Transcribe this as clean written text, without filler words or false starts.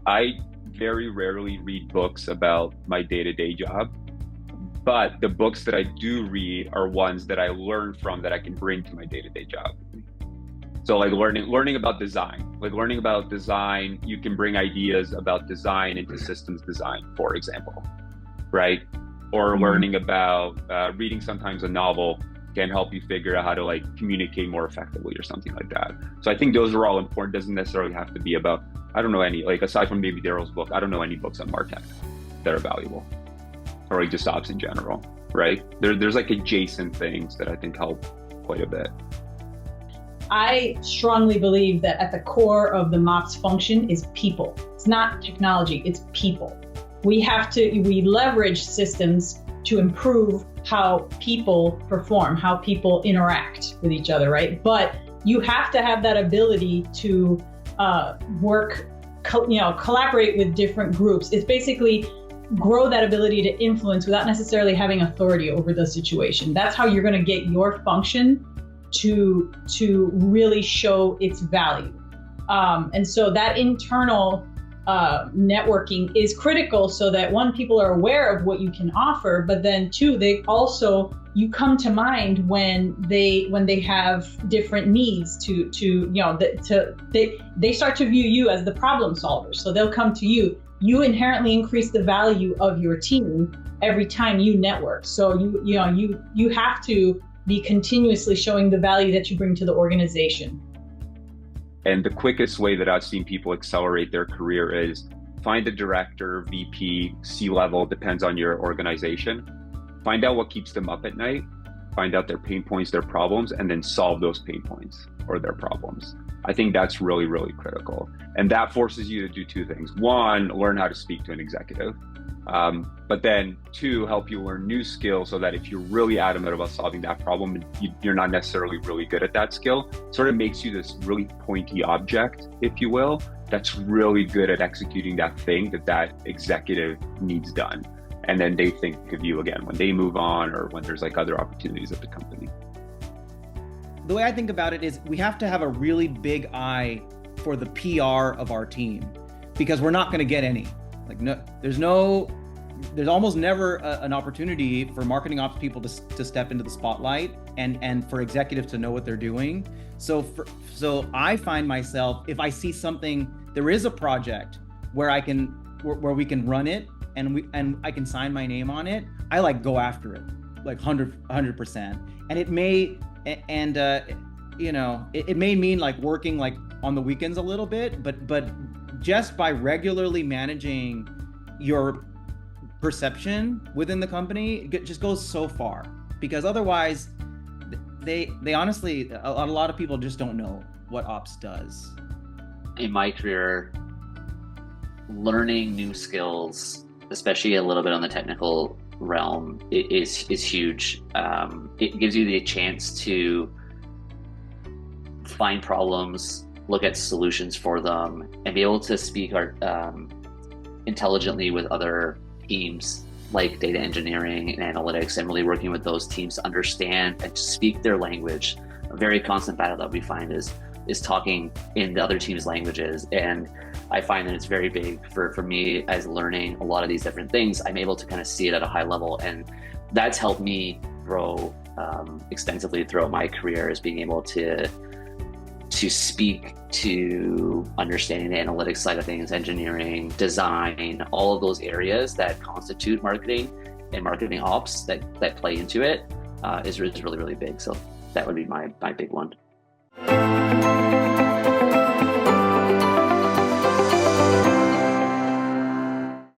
I very rarely read books about my day-to-day job, but the books that I do read are ones that I learn from that I can bring to my day-to-day job. So like learning about design, you can bring ideas about design into systems design, for example, right? Or learning about reading sometimes a novel can help you figure out how to like communicate more effectively or something like that. So I think those are all important. Doesn't necessarily have to be about, I don't know any, like aside from maybe Daryl's book, I don't know any books on MarTech that are valuable or like just ops in general, right? There's like adjacent things that I think help quite a bit. I strongly believe that at the core of the MOPS function is people. It's not technology, it's people. We leverage systems to improve how people perform, how people interact with each other, right? But you have to have that ability to collaborate with different groups. It's basically grow that ability to influence without necessarily having authority over the situation. That's how you're going to get your function to really show its value. And so that internal networking is critical so that one, people are aware of what you can offer, but then two, you come to mind when they have different needs they start to view you as the problem solver. So they'll come to you. You inherently increase the value of your team every time you network. So you have to be continuously showing the value that you bring to the organization. And the quickest way that I've seen people accelerate their career is find a director, VP, C-level, depends on your organization. Find out what keeps them up at night, find out their pain points, their problems, and then solve those pain points or their problems. I think that's really, really critical. And that forces you to do two things. One, learn how to speak to an executive. But then two, help you learn new skills so that if you're really adamant about solving that problem and you're not necessarily really good at that skill, sort of makes you this really pointy object, if you will, that's really good at executing that thing that executive needs done. And then they think of you again when they move on or when there's like other opportunities at the company. The way I think about it is we have to have a really big eye for the PR of our team because we're not going to get any. There's almost never an opportunity for marketing ops people to step into the spotlight and for executives to know what they're doing. So I find myself, if I see something, there is a project where we can run it and I can sign my name on it, I like go after it, like 100%. And it may, it may mean like working like on the weekends a little bit, but just by regularly managing your perception within the company, it just goes so far. Because otherwise, they honestly, a lot of people just don't know what ops does. In my career, learning new skills, especially a little bit on the technical realm, is huge. It gives you the chance to find problems, look at solutions for them, and be able to speak intelligently with other teams like data engineering and analytics, and really working with those teams to understand and to speak their language. A very constant battle that we find is talking in the other team's languages. And I find that it's very big for me as learning a lot of these different things. I'm able to kind of see it at a high level, and that's helped me grow extensively throughout my career, is being able to speak to understanding the analytics side of things, engineering, design, all of those areas that constitute marketing and marketing ops that play into it is really, really big. So that would be my big one.